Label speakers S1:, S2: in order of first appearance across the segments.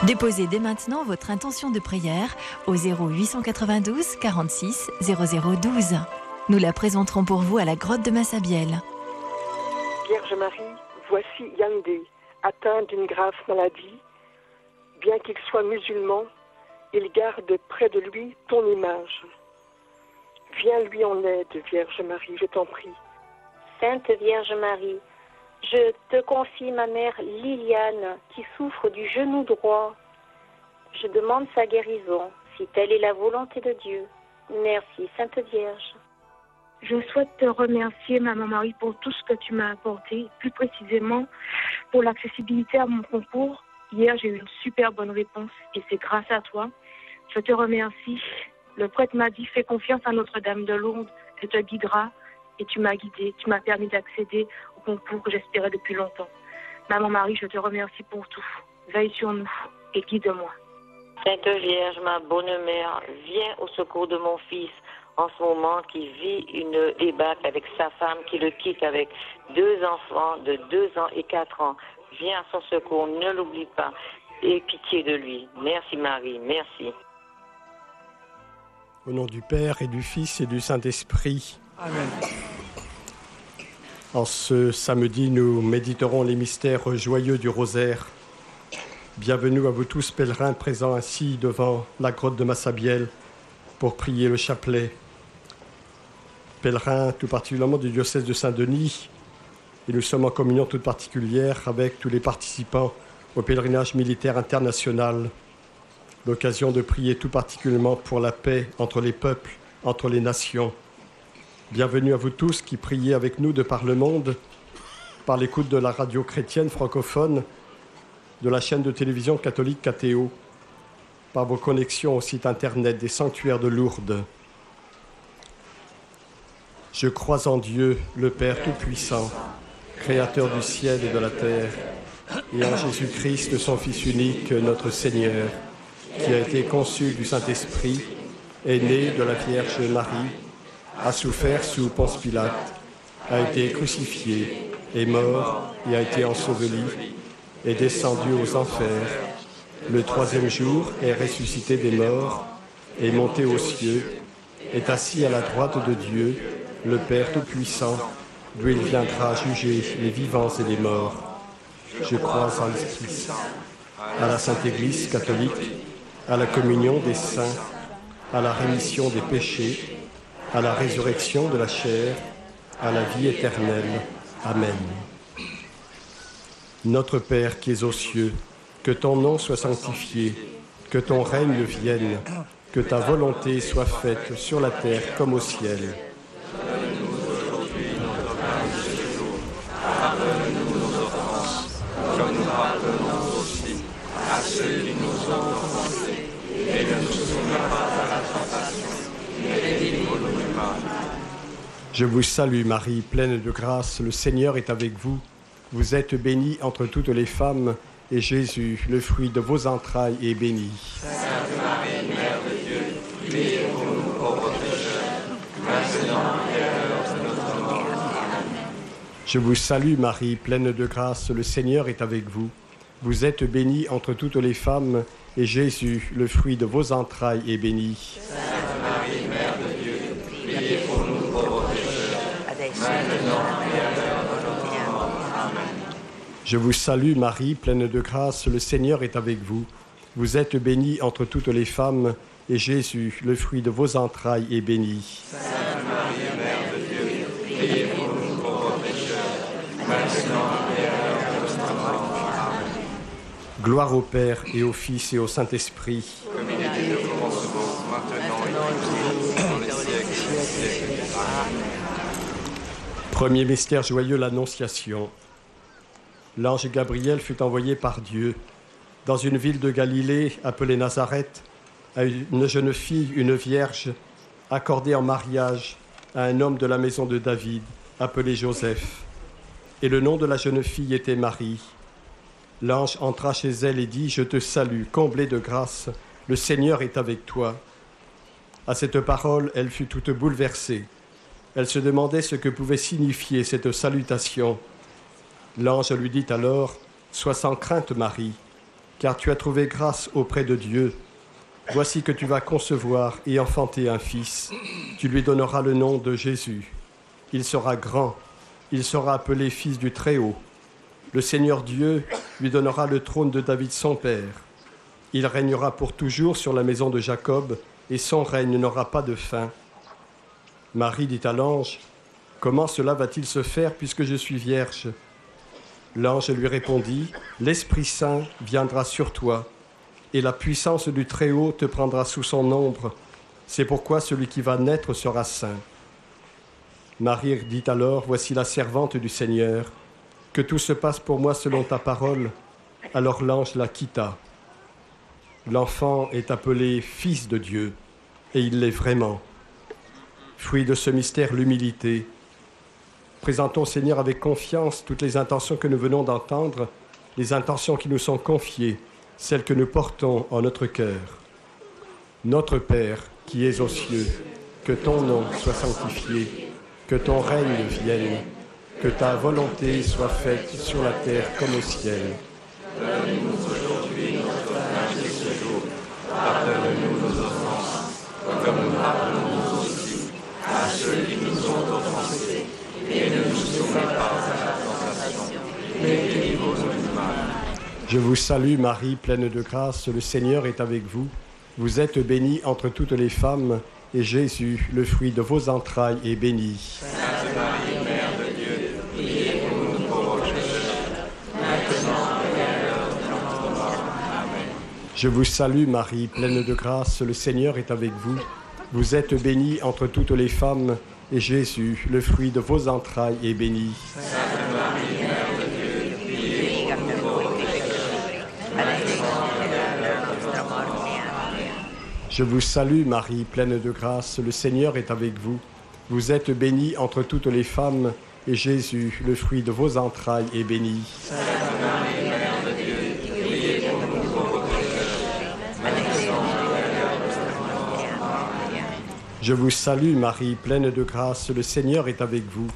S1: Déposez dès maintenant votre intention de prière au 0892 46 0012. Nous la présenterons pour vous à la grotte de Massabielle.
S2: Vierge Marie, voici Yandé, atteint d'une grave maladie. Bien qu'il soit musulman, il garde près de lui ton image. Viens lui en aide, Vierge Marie, je t'en prie.
S3: Sainte Vierge Marie, je te confie ma mère Liliane qui souffre du genou droit. Je demande sa guérison, si telle est la volonté de Dieu. Merci, Sainte Vierge.
S4: Je souhaite te remercier, Maman Marie, pour tout ce que tu m'as apporté, plus précisément pour l'accessibilité à mon concours. Hier, j'ai eu une super bonne réponse et c'est grâce à toi. Je te remercie. Le prêtre m'a dit, fais confiance à Notre-Dame de Lourdes, elle te guidera et tu m'as guidée. Tu m'as permis d'accéder au concours que j'espérais depuis longtemps. Maman Marie, je te remercie pour tout. Veille sur nous et guide-moi.
S5: Sainte Vierge, ma bonne mère, viens au secours de mon fils en ce moment qui vit une débâcle avec sa femme qui le quitte avec 2 enfants de 2 ans et 4 ans. Viens à son secours, ne l'oublie pas. Aie pitié de lui. Merci Marie, merci.
S6: Au nom du Père et du Fils et du Saint-Esprit. Amen. En ce samedi, nous méditerons les mystères joyeux du rosaire. Bienvenue à vous tous pèlerins présents ainsi devant la grotte de Massabielle pour prier le chapelet. Pèlerins tout particulièrement du diocèse de Saint-Denis, et nous sommes en communion toute particulière avec tous les participants au pèlerinage militaire international. L'occasion de prier tout particulièrement pour la paix entre les peuples, entre les nations. Bienvenue à vous tous qui priez avec nous de par le monde, par l'écoute de la radio chrétienne francophone, de la chaîne de télévision catholique KTO, par vos connexions au site internet des sanctuaires de Lourdes. Je crois en Dieu, le Père Tout-Puissant, Créateur du ciel et de la terre, et en Jésus-Christ, son Fils unique, notre Seigneur, qui a été conçu du Saint-Esprit, est né de la Vierge Marie, a souffert sous Ponce Pilate, a été crucifié, est mort et a été enseveli, est descendu aux enfers. Le 3e jour est ressuscité des morts, est monté aux cieux, est assis à la droite de Dieu, le Père Tout-Puissant, d'où il viendra juger les vivants et les morts. Je crois en l'Esprit Saint, à la Sainte Église catholique, à la communion des saints, à la rémission des péchés, à la résurrection de la chair, à la vie éternelle. Amen. Notre Père qui es aux cieux, que ton nom soit sanctifié, que ton règne vienne, que ta volonté soit faite sur la terre comme au ciel.
S7: Donne-nous aujourd'hui notre pain de ce jour. Pardonne-nous nos offenses, comme nous pardonnons aussi à ceux qui nous ont offensés. Et ne nous soumets pas à la tentation, mais délivre-nous du mal.
S6: Je vous salue Marie, pleine de grâce, le Seigneur est avec vous. Vous êtes bénie entre toutes les femmes, et Jésus, le fruit de vos entrailles, est béni.
S7: Sainte Marie, Mère de Dieu, priez pour nous pauvres pécheurs, maintenant et à l'heure de notre mort. Amen.
S6: Je vous salue Marie, pleine de grâce, le Seigneur est avec vous. Vous êtes bénie entre toutes les femmes, et Jésus, le fruit de vos entrailles, est béni.
S7: Sainte Marie, Mère de Dieu, priez pour nous pauvres pécheurs, maintenant et à l'heure de notre mort. Amen.
S6: Je vous salue Marie, pleine de grâce, le Seigneur est avec vous. Vous êtes bénie entre toutes les femmes, et Jésus, le fruit de vos entrailles, est béni.
S7: Sainte Marie, Mère de Dieu, priez pour nous pauvres pécheurs, maintenant et à l'heure de notre mort. Amen.
S6: Gloire au Père et au Fils et au Saint-Esprit.
S7: Comme il était au commencement, maintenant et toujours, dans les siècles des siècles. Amen.
S6: Premier mystère joyeux, l'Annonciation. L'ange Gabriel fut envoyé par Dieu dans une ville de Galilée appelée Nazareth à une jeune fille, une vierge, accordée en mariage à un homme de la maison de David appelé Joseph. Et le nom de la jeune fille était Marie. L'ange entra chez elle et dit « Je te salue, comblée de grâce, le Seigneur est avec toi. » À cette parole, elle fut toute bouleversée. Elle se demandait ce que pouvait signifier cette salutation. L'ange lui dit alors « Sois sans crainte, Marie, car tu as trouvé grâce auprès de Dieu. Voici que tu vas concevoir et enfanter un fils. Tu lui donneras le nom de Jésus. Il sera grand, il sera appelé fils du Très-Haut. Le Seigneur Dieu lui donnera le trône de David son père. Il régnera pour toujours sur la maison de Jacob, et son règne n'aura pas de fin. Marie dit à l'ange, « Comment cela va-t-il se faire puisque je suis vierge ?» L'ange lui répondit, « L'Esprit Saint viendra sur toi, et la puissance du Très-Haut te prendra sous son ombre. C'est pourquoi celui qui va naître sera saint. » Marie dit alors, « Voici la servante du Seigneur, que tout se passe pour moi selon ta parole. » Alors l'ange la quitta. L'enfant est appelé Fils de Dieu, et il l'est vraiment. Fruit de ce mystère, l'humilité. Présentons, Seigneur, avec confiance toutes les intentions que nous venons d'entendre, les intentions qui nous sont confiées, celles que nous portons en notre cœur. Notre Père, qui es aux cieux, que ton nom soit sanctifié, que ton règne vienne, que ta volonté soit faite sur la terre comme au ciel.
S7: Donne-nous aujourd'hui notre pain de ce jour. Pardonne-nous nos offenses, comme nous pardonnons aussi à ceux qui nous ont offensés. Et ne nous soumets pas à la tentation, mais délivre-nous du mal.
S6: Je vous salue Marie, pleine de grâce, le Seigneur est avec vous. Vous êtes bénie entre toutes les femmes, et Jésus, le fruit de vos entrailles, est béni.
S7: Sainte Marie, Mère de Dieu, priez pour nous pauvres pécheurs, maintenant et à l'heure de notre mort. Amen.
S6: Je vous salue Marie, pleine de grâce, le Seigneur est avec vous. Vous êtes bénie entre toutes les femmes, et Jésus, le fruit de vos entrailles, est béni.
S7: Sainte Marie, Mère de Dieu, priez pour nous pauvres pécheurs, maintenant et à l'heure de notre mort. Amen.
S6: Je vous salue Marie, pleine de grâce, le Seigneur est avec vous. Vous êtes bénie entre toutes les femmes, et Jésus, le fruit de vos entrailles, est béni.
S7: Sainte Marie, Mère de Dieu, priez pour nous pauvres pécheurs, maintenant et à l'heure de notre mort. Amen.
S6: Je vous salue Marie, pleine de grâce, le Seigneur est avec vous.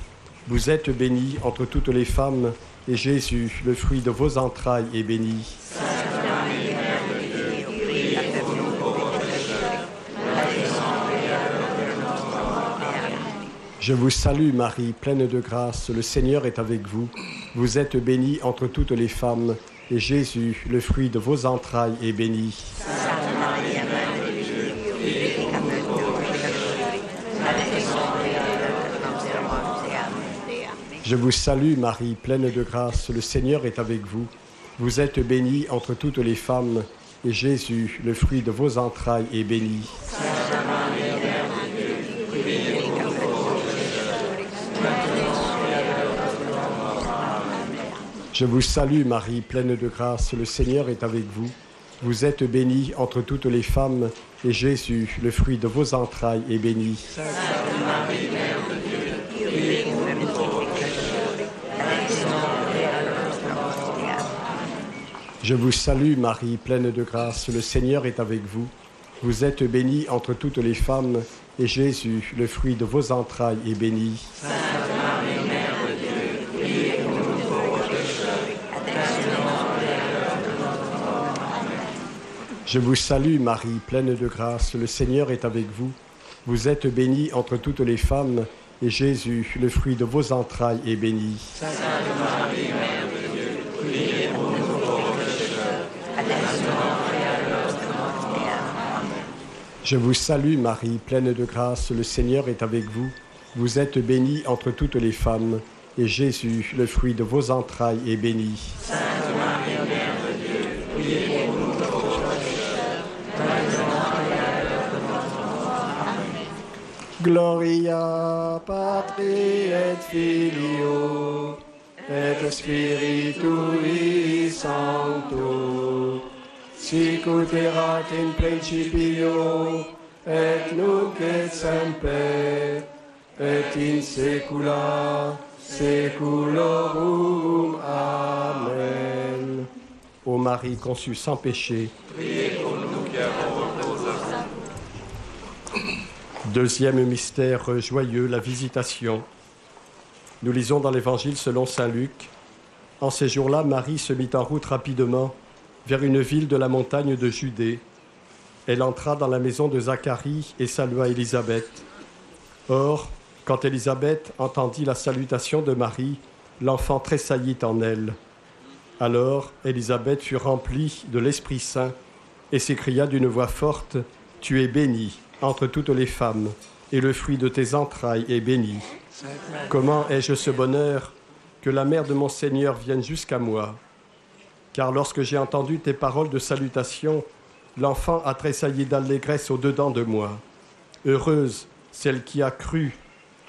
S6: Vous êtes bénie entre toutes les femmes, et Jésus, le fruit de vos entrailles, est béni.
S7: Sainte Marie, Mère de Dieu, priez pour nous pauvres pécheurs, maintenant et à l'heure de notre mort. Amen.
S6: Je vous salue Marie, pleine de grâce, le Seigneur est avec vous. Vous êtes bénie entre toutes les femmes, et Jésus, le fruit de vos entrailles, est béni.
S7: Sainte Marie, Mère de Dieu, priez pour nous pauvres pécheurs, maintenant et à l'heure de notre mort. Amen.
S6: Je vous salue Marie, pleine de grâce, le Seigneur est avec vous. Vous êtes bénie entre toutes les femmes, et Jésus, le fruit de vos entrailles, est béni.
S7: Sainte Marie, Mère de Dieu, priez pour nous pauvres pécheurs, maintenant et à l'heure de notre mort. Amen.
S6: Je vous salue Marie, pleine de grâce, le Seigneur est avec vous. Vous êtes bénie entre toutes les femmes, et Jésus, le fruit de vos entrailles, est béni.
S7: Sainte Marie, Mère de Dieu, priez pour nous pauvres pécheurs, maintenant et à l'heure de notre mort. Amen.
S6: Je vous salue Marie, pleine de grâce, le Seigneur est avec vous. Vous êtes bénie entre toutes les femmes, et Jésus, le fruit de vos entrailles, est béni.
S7: Sainte Marie, Mère de Dieu, priez pour nous pauvres pécheurs, maintenant et à l'heure de notre mort. Amen.
S6: Je vous salue Marie, pleine de grâce, le Seigneur est avec vous. Vous êtes bénie entre toutes les femmes, et Jésus, le fruit de vos entrailles, est béni.
S7: Sainte Marie, Mère de Dieu, priez pour nous pauvres pécheurs, maintenant et à l'heure de notre mort. Amen.
S6: Je vous salue Marie, pleine de grâce, le Seigneur est avec vous. Vous êtes bénie entre toutes les femmes, et Jésus, le fruit de vos entrailles, est béni.
S7: Sainte Marie, Mère de Dieu, priez pour nous pauvres pécheurs, maintenant et à l'heure de notre mort. Amen.
S6: Gloria Patri et Filio et Spiritui Sancto, sic ut erat in principio et nunc et semper et in saecula saeculorum. Amen. Ô Marie conçue sans péché,
S7: Priez pour nous qui avons recours à vous.
S6: deuxième mystère joyeux, la visitation. Nous lisons dans l'Évangile selon saint Luc. En ces jours-là, Marie se mit en route rapidement vers une ville de la montagne de Judée. Elle entra dans la maison de Zacharie et salua Élisabeth. Or, quand Élisabeth entendit la salutation de Marie, l'enfant tressaillit en elle. Alors Élisabeth fut remplie de l'Esprit Saint et s'écria d'une voix forte, « Tu es bénie entre toutes les femmes, et le fruit de tes entrailles est béni. Comment ai-je ce bonheur que la mère de mon Seigneur vienne jusqu'à moi? Car lorsque j'ai entendu tes paroles de salutation, l'enfant a tressailli d'allégresse au-dedans de moi. Heureuse celle qui a cru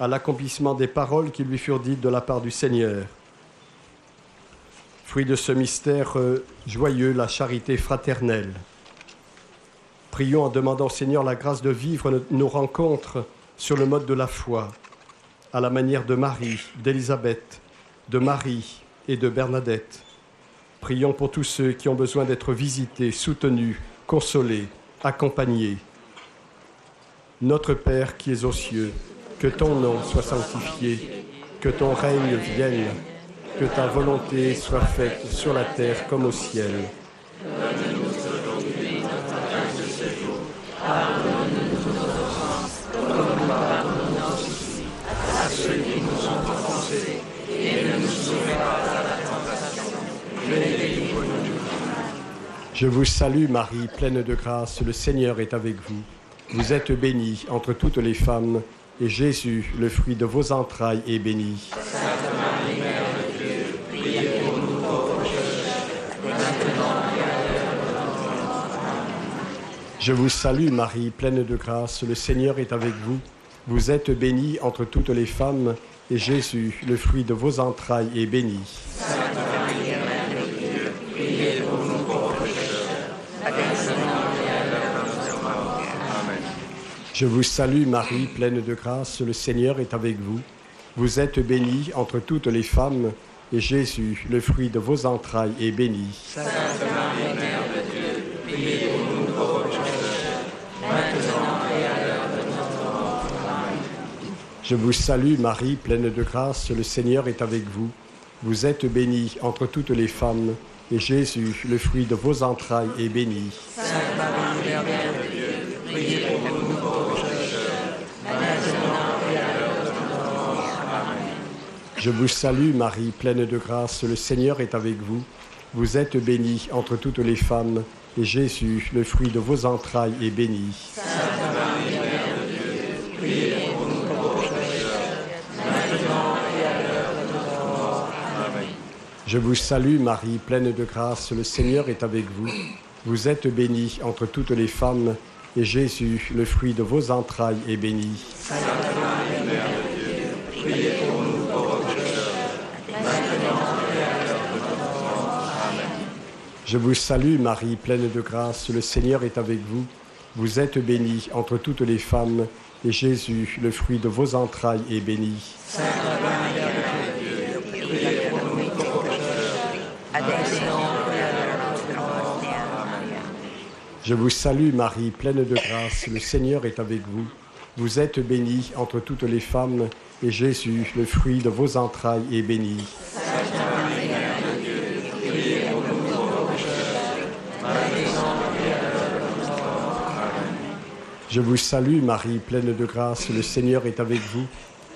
S6: à l'accomplissement des paroles qui lui furent dites de la part du Seigneur. » Fruit de ce mystère joyeux, la charité fraternelle. Prions en demandant au Seigneur la grâce de vivre nos rencontres sur le mode de la foi, à la manière de Marie, d'Élisabeth, de Marie et de Bernadette. Prions pour tous ceux qui ont besoin d'être visités, soutenus, consolés, accompagnés. Notre Père qui es aux cieux, que ton nom soit sanctifié, que ton règne vienne, que ta volonté soit faite sur la terre comme au ciel.
S7: Donne-nous aujourd'hui notre pain de ce jour. Pardonne-nous nos offenses, comme nous pardonnons aussi à ceux qui nous ont offensés, et ne nous soumets pas à la tentation, mais délivre-nous du mal.
S6: Je vous salue Marie, pleine de grâce, le Seigneur est avec vous. Vous êtes bénie entre toutes les femmes, et Jésus, le fruit de vos entrailles, est béni.
S7: Sainte Marie, Mère de Dieu, priez pour nous pauvres pécheurs, maintenant et à l'heure de notre mort. Amen.
S6: Je vous salue Marie, pleine de grâce, le Seigneur est avec vous. Vous êtes bénie entre toutes les femmes, et Jésus, le fruit de vos entrailles, est béni.
S7: Sainte Marie, Mère de Dieu, priez pour nous pauvres pécheurs, maintenant et à l'heure de notre mort. Amen.
S6: Je vous salue Marie, pleine de grâce, le Seigneur est avec vous. Vous êtes bénie entre toutes les femmes, et Jésus, le fruit de vos entrailles, est béni.
S7: Sainte Marie, Mère de Dieu, priez pour nous pauvres pécheurs, maintenant et à l'heure de notre mort. Amen.
S6: Je vous salue Marie, pleine de grâce, le Seigneur est avec vous. Vous êtes bénie entre toutes les femmes, et Jésus, le fruit de vos entrailles, est béni.
S7: Sainte Marie, Mère de Dieu, priez pour nous pauvres pécheurs, maintenant et à l'heure de notre mort. Amen.
S6: Je vous salue Marie, pleine de grâce, le Seigneur est avec vous. Vous êtes bénie entre toutes les femmes, et Jésus, le fruit de vos entrailles, est béni.
S7: Sainte Marie, Mère de Dieu, priez pour nous pauvres pécheurs, maintenant et à l'heure de notre mort. Amen.
S6: Je vous salue Marie, pleine de grâce, le Seigneur est avec vous. Vous êtes bénie entre toutes les femmes, et Jésus, le fruit de vos entrailles, est béni.
S7: Sainte Marie, Mère de Dieu, priez pour nous pauvres pécheurs, maintenant et à l'heure de notre mort. Amen.
S6: Je vous salue Marie, pleine de grâce, le Seigneur est avec vous. Vous êtes bénie entre toutes les femmes, et Jésus, le fruit de vos entrailles, est béni.
S7: Sainte Marie, Mère de Dieu, priez pour nous pauvres pécheurs, maintenant et à l'heure de notre mort. Amen.
S6: Je vous salue Marie, pleine de grâce, le Seigneur est avec vous. Vous êtes bénie entre toutes les femmes, et Jésus, le fruit de vos entrailles, est béni.
S7: Sainte Marie, Mère de Dieu, priez pour nous pauvres pécheurs, maintenant et à l'heure de notre mort. Amen.
S6: Je vous salue Marie, pleine de grâce, le Seigneur est avec vous.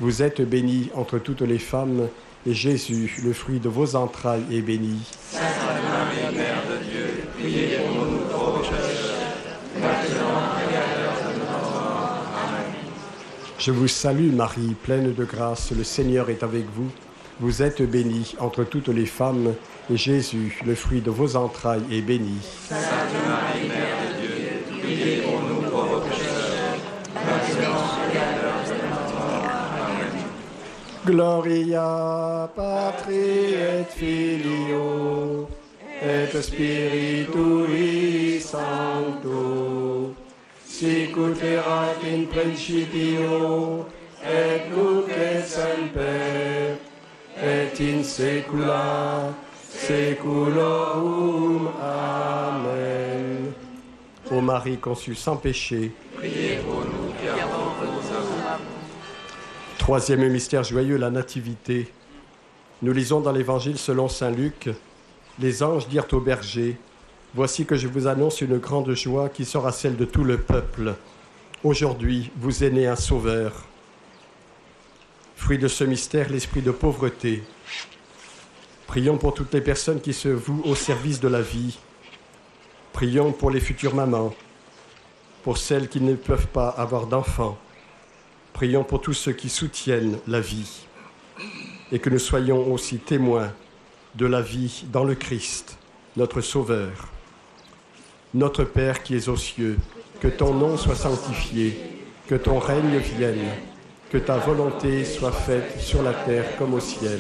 S6: Vous êtes bénie entre toutes les femmes, et Jésus, le fruit de vos entrailles, est béni.
S7: Sainte Marie, Mère de Dieu, priez pour nous pauvres pécheurs, maintenant et à l'heure de notre mort. Amen.
S6: Je vous salue Marie, pleine de grâce, le Seigneur est avec vous. Vous êtes bénie entre toutes les femmes, et Jésus, le fruit de vos entrailles, est béni.
S7: Sainte Marie, Mère de Dieu, priez pour nous pauvres pécheurs, maintenant et à l'heure de notre mort. Amen.
S6: Gloria Patri et Filio et Spiritui Sancto, sic ut erat in principio et nunc et semper et in saecula saeculorum. Amen. Ô Marie conçue sans péché,
S7: Priez pour nous qui avons recours.
S6: troisième mystère joyeux, la Nativité. Nous lisons dans l'Évangile selon saint Luc, les anges dirent aux bergers, Voici que je vous annonce une grande joie qui sera celle de tout le peuple. Aujourd'hui, vous est né un sauveur. Fruit de ce mystère, l'esprit de pauvreté. Prions pour toutes les personnes qui se vouent au service de la vie. Prions pour les futures mamans, pour celles qui ne peuvent pas avoir d'enfants. Prions pour tous ceux qui soutiennent la vie et que nous soyons aussi témoins de la vie dans le Christ, notre Sauveur. Notre Père qui es aux cieux, que ton nom soit sanctifié, que ton règne vienne, que ta volonté soit faite sur la terre comme au ciel.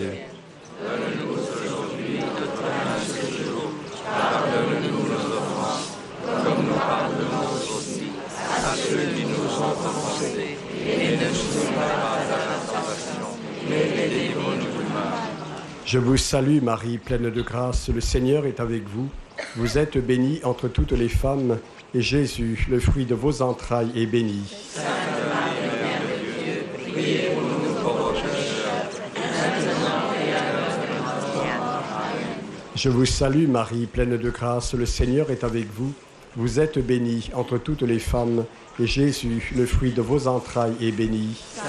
S7: Donne-nous aujourd'hui notre pain de ce jour. Pardonne-nous nos offenses, comme nous pardonnons aussi à ceux qui nous ont offensés. Et ne nous soumets pas à la tentation, mais délivre-nous du mal.
S6: Je vous salue Marie, pleine de grâce, le Seigneur est avec vous. Vous êtes bénie entre toutes les femmes, et Jésus, le fruit de vos entrailles, est béni.
S7: Sainte Marie, Mère de Dieu, priez pour nous pauvres pécheurs, maintenant et à l'heure de notre mort. Amen.
S6: Je vous salue Marie, pleine de grâce, le Seigneur est avec vous. Vous êtes bénie entre toutes les femmes, et Jésus, le fruit de vos entrailles, est béni.
S7: Sainte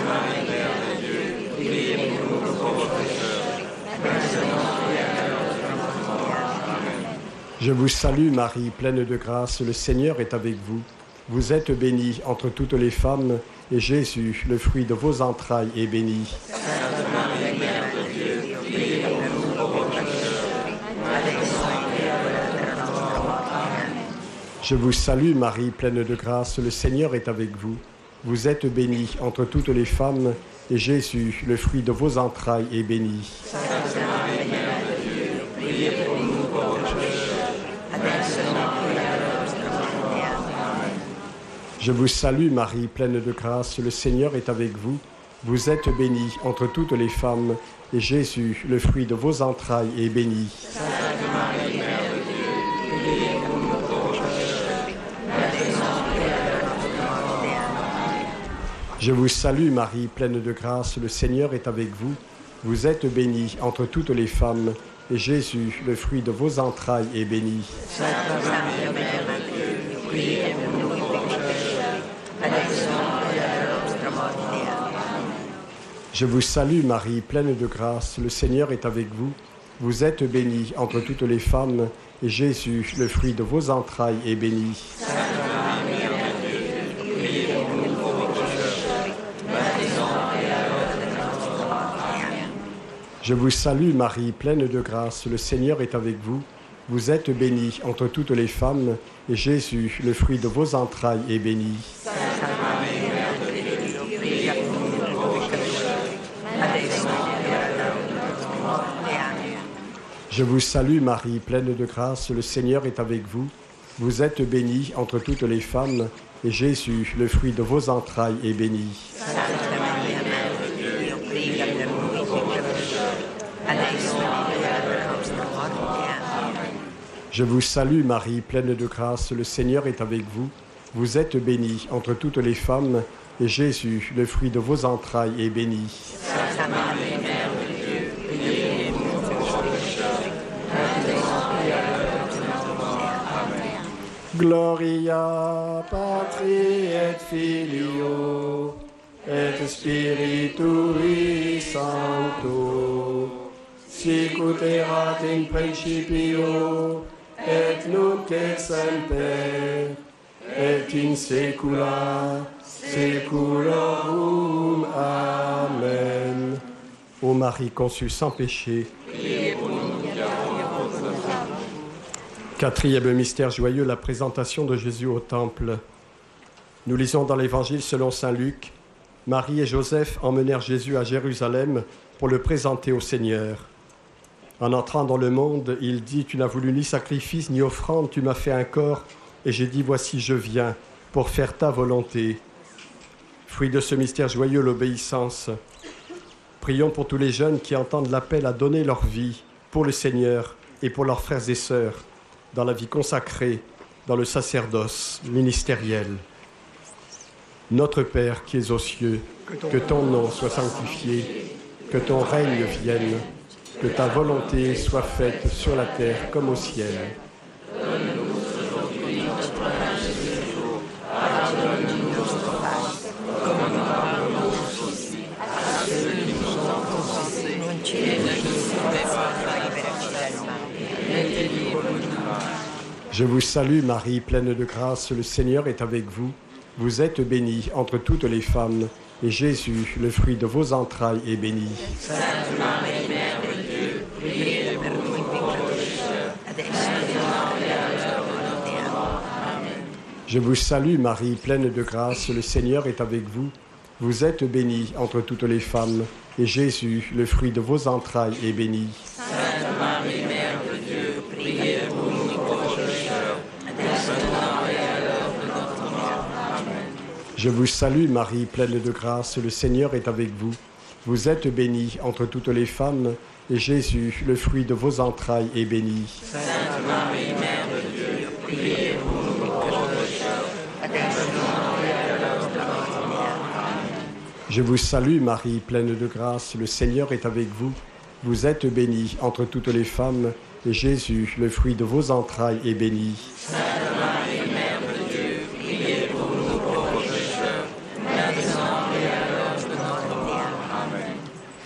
S7: Marie, Mère de Dieu, priez pour nous pauvres pécheurs, maintenant et à l'heure de notre mort. Amen.
S6: Je vous salue Marie, pleine de grâce, le Seigneur est avec vous. Vous êtes bénie entre toutes les femmes, et Jésus, le fruit de vos entrailles, est béni.
S7: Sainte Marie, Mère de Dieu, priez pour nous pauvres pécheurs, maintenant et à l'heure de notre mort. Amen.
S6: Je vous salue Marie, pleine de grâce, le Seigneur est avec vous. Vous êtes bénie entre toutes les femmes, et Jésus, le fruit de vos entrailles, est béni.
S7: Sainte Marie, Mère de Dieu, priez pour nous pauvres pécheurs, maintenant et à l'heure de notre mort. Amen.
S6: Je vous salue Marie, pleine de grâce, le Seigneur est avec vous. Vous êtes bénie entre toutes les femmes, et Jésus, le fruit de vos entrailles, est béni.
S7: Sainte Marie, Mère de Dieu, priez pour nous pauvres pécheurs, maintenant et à l'heure de notre mort. Amen.
S6: Je vous salue Marie, pleine de grâce, le Seigneur est avec vous. Vous êtes bénie entre toutes les femmes, et Jésus, le fruit de vos entrailles, est béni.
S7: Sainte Marie, Mère de Dieu, priez pour nous pauvres pécheurs, maintenant et à l'heure de notre mort. Amen.
S6: Je vous salue Marie, pleine de grâce, le Seigneur est avec vous. Vous êtes bénie entre toutes les femmes, et Jésus, le fruit de vos entrailles, est béni.
S7: Sainte Marie, Mère de Dieu, priez pour nous pauvres pécheurs, maintenant et à l'heure de notre mort. Amen.
S6: Je vous salue Marie, pleine de grâce, le Seigneur est avec vous. Vous êtes bénie entre toutes les femmes, et Jésus, le fruit de vos entrailles, est béni.
S7: Sainte Marie, Mère de Dieu, priez pour nous pauvres pécheurs, maintenant et à l'heure de notre mort. Amen.
S6: Je vous salue Marie, pleine de grâce, le Seigneur est avec vous. Vous êtes bénie entre toutes les femmes, et Jésus, le fruit de vos entrailles, est béni.
S7: Sainte Marie, Mère de Dieu, priez pour nous pauvres pécheurs, maintenant et à l'heure de notre mort. Amen.
S6: Je vous salue Marie, pleine de grâce, le Seigneur est avec vous. Vous êtes bénie entre toutes les femmes, et Jésus, le fruit de vos entrailles, est béni.
S7: Sainte Marie, Mère de Dieu, priez pour nous pauvres pécheurs, maintenant et à l'heure de notre mort. Amen.
S6: Gloria Patri et Filio et Spiritui Sancto, sic ut erat in principio et nunc et semper et in saecula saeculorum. Amen. Ô Marie conçue sans péché, quatrième mystère joyeux, la présentation de Jésus au temple. Nous lisons dans l'Évangile selon saint Luc, Marie et Joseph emmenèrent Jésus à Jérusalem pour le présenter au Seigneur. En entrant dans le monde, il dit « Tu n'as voulu ni sacrifice ni offrande, tu m'as fait un corps, et j'ai dit « Voici, je viens pour faire ta volonté. » Fruit de ce mystère joyeux, l'obéissance. Prions pour tous les jeunes qui entendent l'appel à donner leur vie pour le Seigneur et pour leurs frères et sœurs, dans la vie consacrée, dans le sacerdoce ministériel. Notre Père qui es aux cieux, que ton nom soit sanctifié, que ton règne vienne, que ta volonté soit faite sur la terre comme au ciel.
S7: Donne-nous
S6: Je vous salue Marie, pleine de grâce, le Seigneur est avec vous. Vous êtes bénie entre toutes les femmes, et Jésus, le fruit de vos entrailles, est béni.
S7: Sainte Marie, Mère de Dieu, priez pour nous pauvres pécheurs, maintenant et à l'heure de notre mort. Amen.
S6: Je vous salue Marie, pleine de grâce, le Seigneur est avec vous. Vous êtes bénie entre toutes les femmes, et Jésus, le fruit de vos entrailles, est béni.
S7: Sainte Marie, Mère de Dieu, priez pour nous pauvres pécheurs, maintenant et à l'heure de notre mort. Amen.
S6: Je vous salue Marie, pleine de grâce, le Seigneur est avec vous. Vous êtes bénie entre toutes les femmes, et Jésus, le fruit de vos entrailles, est béni.
S7: Sainte Marie, Mère de Dieu, priez pour nous pauvres pécheurs, maintenant et à l'heure de notre mort. Amen.
S6: Je vous salue Marie, pleine de grâce, le Seigneur est avec vous. Vous êtes bénie entre toutes les femmes, et Jésus, le fruit de vos entrailles, est béni.
S7: Sainte Marie, Mère de Dieu, priez pour nous pauvres pécheurs, maintenant et à l'heure de notre mort. Amen.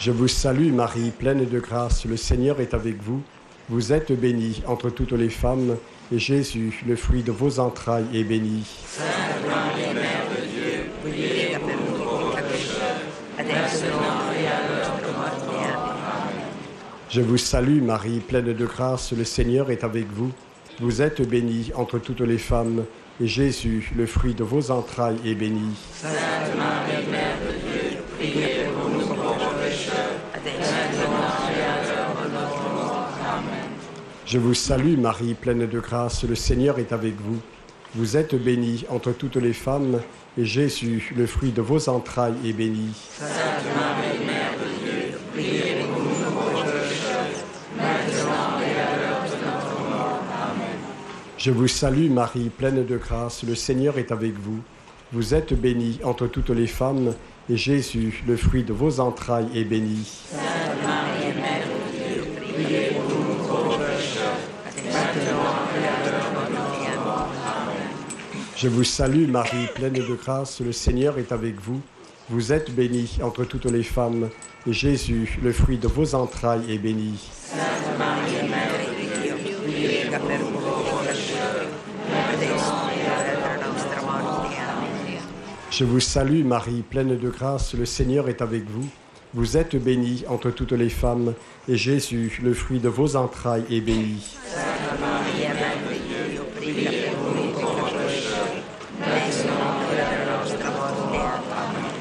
S6: Je vous salue Marie, pleine de grâce, le Seigneur est avec vous. Vous êtes bénie entre toutes les femmes, et Jésus, le fruit de vos entrailles, est béni.
S7: Sainte Marie, Mère de Dieu, priez pour nous pauvres pécheurs, maintenant et à l'heure de notre mort. Amen.
S6: Je vous salue Marie, pleine de grâce, le Seigneur est avec vous. Vous êtes bénie entre toutes les femmes, et Jésus, le fruit de vos entrailles, est béni.
S7: Sainte Marie, Mère de Dieu, priez pour nous pauvres pécheurs, maintenant et à l'heure de notre mort. Amen.
S6: Je vous salue Marie, pleine de grâce, le Seigneur est avec vous. Vous êtes bénie entre toutes les femmes, et Jésus, le fruit de vos entrailles, est béni.
S7: Sainte Marie, Mère de Dieu, priez pour nous pauvres pécheurs, maintenant et à l'heure de notre mort. Amen.
S6: Je vous salue Marie, pleine de grâce, le Seigneur est avec vous. Vous êtes bénie entre toutes les femmes, et Jésus, le fruit de vos entrailles, est béni.
S7: Sainte Marie, Mère de Dieu, priez pour nous pauvres pécheurs, maintenant et à l'heure de notre mort. Amen.
S6: Je vous salue Marie, pleine de grâce, le Seigneur est avec vous. Vous êtes bénie entre toutes les femmes, et Jésus, le fruit de vos entrailles, est béni.
S7: Sainte Marie, Mère de Dieu, priez pour nous pauvres pécheurs, maintenant et à l'heure de notre mort. Amen.
S6: Je vous salue Marie, pleine de grâce, le Seigneur est avec vous. Vous êtes bénie entre toutes les femmes, et Jésus, le fruit de vos entrailles, est béni.
S7: Sainte Marie, Mère de Dieu, priez pour nous pauvres pécheurs, maintenant et à l'heure de notre mort. Amen.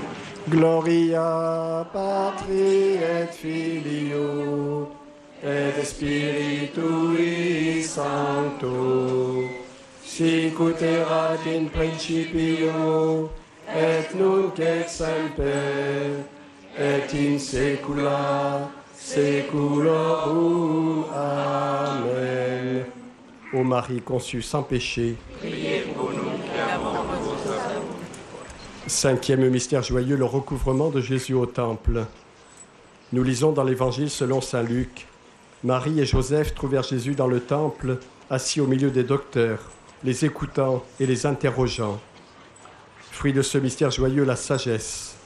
S6: Gloria Patri et Filio et Spiritui Sancto, sic ut erat in principio et nunc et semper et in saecula saeculorum. Amen. Ô Marie conçue sans péché,
S7: Priez pour nous qui avons vos œuvres.
S6: Cinquième mystère joyeux, le recouvrement de Jésus au temple. Nous lisons dans l'Évangile selon saint Luc. Marie et Joseph trouvèrent Jésus dans le temple, assis au milieu des docteurs, les écoutant et les interrogeant. Fruit de ce mystère joyeux, la sagesse.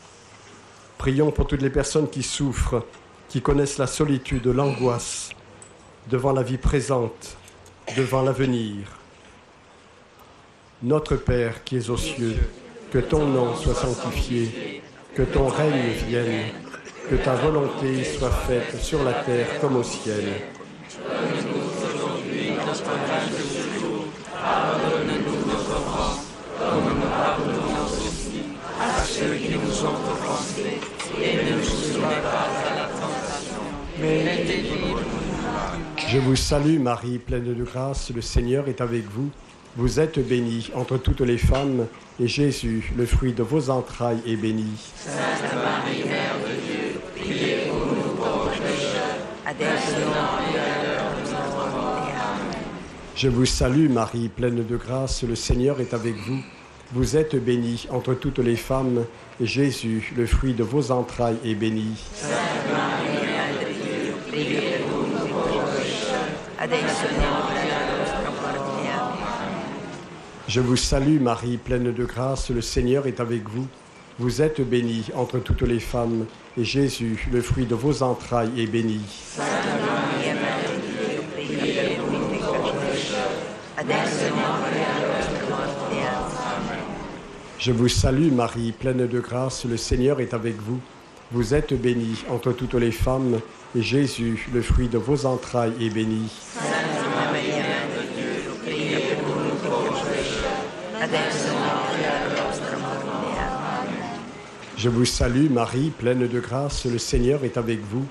S6: Prions pour toutes les personnes qui souffrent, qui connaissent la solitude, l'angoisse, devant la vie présente, devant l'avenir. Notre Père qui es aux cieux, que ton nom soit sanctifié, que ton règne vienne, que ta volonté soit faite sur la terre comme au ciel.
S7: Donne-nous aujourd'hui notre pain de ce jour. Pardonne-nous nos offenses, comme nous pardonnons aussi à ceux qui nous ont offensés. Et ne nous soumets pas à la tentation, mais délivre-nous du mal.
S6: Je vous salue Marie, pleine de grâce, le Seigneur est avec vous. Vous êtes bénie entre toutes les femmes, et Jésus, le fruit de vos entrailles, est béni.
S7: Sainte Marie, Mère de Dieu, priez pour nous pauvres pécheurs, maintenant et à l'heure de notre mort. Amen.
S6: Je vous salue Marie, pleine de grâce, le Seigneur est avec vous. Vous êtes bénie entre toutes les femmes, et Jésus, le fruit de vos entrailles, est béni.
S7: Sainte Marie, Mère de Dieu, priez pour nous pauvres pécheurs, maintenant et à l'heure de notre mort. Amen.
S6: Je vous salue Marie, pleine de grâce, le Seigneur est avec vous. Vous êtes bénie entre toutes les femmes, et Jésus, le fruit de vos entrailles, est béni.
S7: Sainte Marie, Mère de Dieu, priez pour nous pauvres pécheurs,
S8: adesso e nell'ora della nostra morte. Amen.
S6: Je vous salue Marie, pleine de grâce, le Seigneur est avec vous. Vous êtes bénie entre toutes les femmes, et Jésus, le fruit de vos entrailles, est béni.
S8: Santa Maria, Mère de Dio, pria per noi peccatori, adesso e nell'ora della nostra morte. Amen.
S6: Je vous salue Marie, pleine de grâce, le Seigneur est avec vous.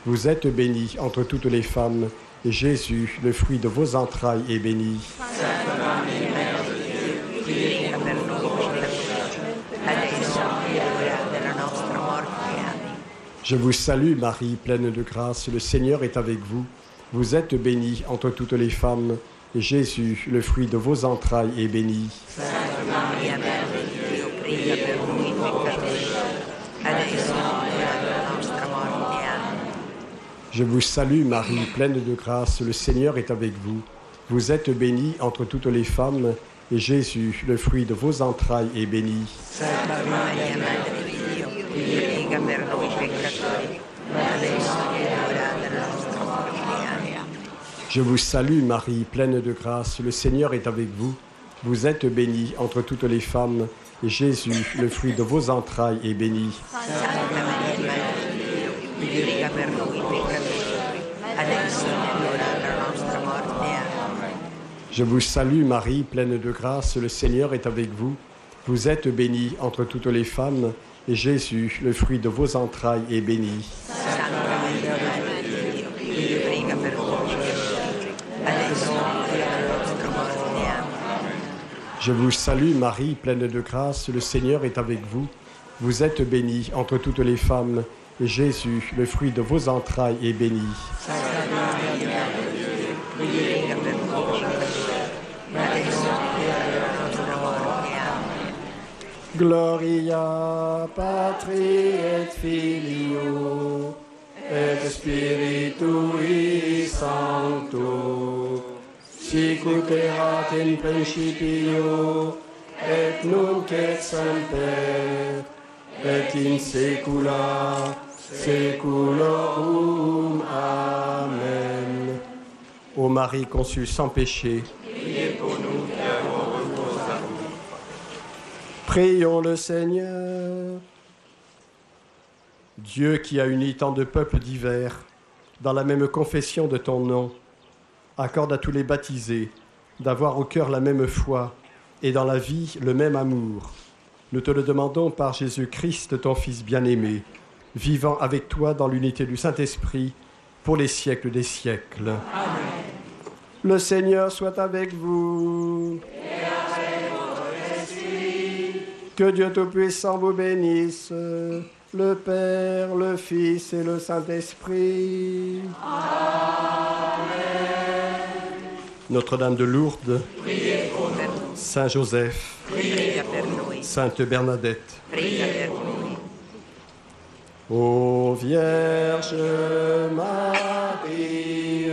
S6: Vous êtes bénie entre toutes les femmes, et Jésus, le fruit de vos entrailles, est béni.
S8: Santa Maria, Mère de Dio, pria per noi peccatori, adesso e nell'ora della nostra morte. Amen.
S6: Je vous salue Marie, pleine de grâce, le Seigneur est avec vous. Vous êtes bénie entre toutes les femmes, et Jésus, le fruit de vos entrailles, est béni.
S8: Santa Maria, Mère de Dio, pria per noi peccatori, adesso e nell'ora della nostra morte. Amen.
S6: Je vous salue Marie, pleine de grâce, le Seigneur est avec vous. Vous êtes bénie entre toutes les femmes, et Jésus, le fruit de vos entrailles, est béni.
S8: Santa Maria, Madre di Dio, prega per noi peccatori, adesso e nell'ora della nostra morte. Amen.
S6: Je vous salue Marie, pleine de grâce, le Seigneur est avec vous. Vous êtes bénie entre toutes les femmes, et Jésus, le fruit de vos entrailles, est béni.
S8: Santa Maria, Madre di Dio, prega per noi peccatori, adesso e nell'ora della nostra morte. Amen.
S6: Je vous salue Marie, pleine de grâce, le Seigneur est avec vous. Vous êtes bénie entre toutes les femmes, et Jésus, le fruit de vos entrailles, est béni.
S8: Santa Maria, Madre di Dio, prega per noi peccatori, adesso e nell'ora della nostra morte. Amen.
S6: Je vous salue Marie, pleine de grâce, le Seigneur est avec vous. Vous êtes bénie entre toutes les femmes, et Jésus, le fruit de vos entrailles, est béni.
S8: Santa Maria, Madre di Dio, prega per noi peccatori, adesso e nell'ora della nostra morte. Amen.
S6: Gloria Patri et Filio et Spiritui Sancto, sic ut erat in principio et nunc et semper et in saecula saeculorum. Amen. Ô Marie conçue sans péché,
S7: Priez pour nous qui avons recours à vous.
S6: prions le Seigneur. Dieu qui a uni tant de peuples divers dans la même confession de ton nom, accorde à tous les baptisés d'avoir au cœur la même foi et dans la vie le même amour. Nous te le demandons par Jésus-Christ, ton Fils bien-aimé, vivant avec toi dans l'unité du Saint-Esprit pour les siècles des siècles. Amen. Le Seigneur soit avec vous. Et avec votre esprit. Que Dieu Tout-Puissant vous bénisse, le Père, le Fils et le Saint-Esprit. Amen. Notre-Dame de Lourdes,
S8: Priez pour nous.
S6: Saint Joseph,
S8: Priez per noi.
S6: Sainte Bernadette,
S8: Priez per noi.
S6: Ô Vierge Marie,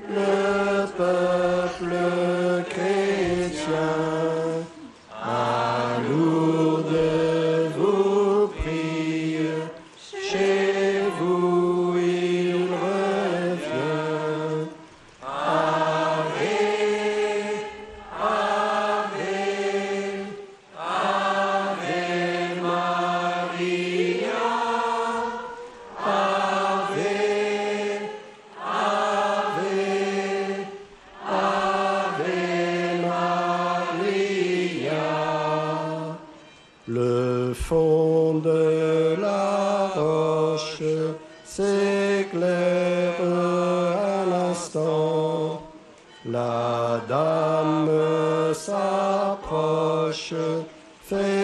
S6: le peuple chrétien, à Lourdes vous prie, chez vous il revient. Ave, Ave, Ave Maria, Ave, Ave, Ave Maria. Le fond de la roche s'éclaire à l'instant. La dame s'approche, fait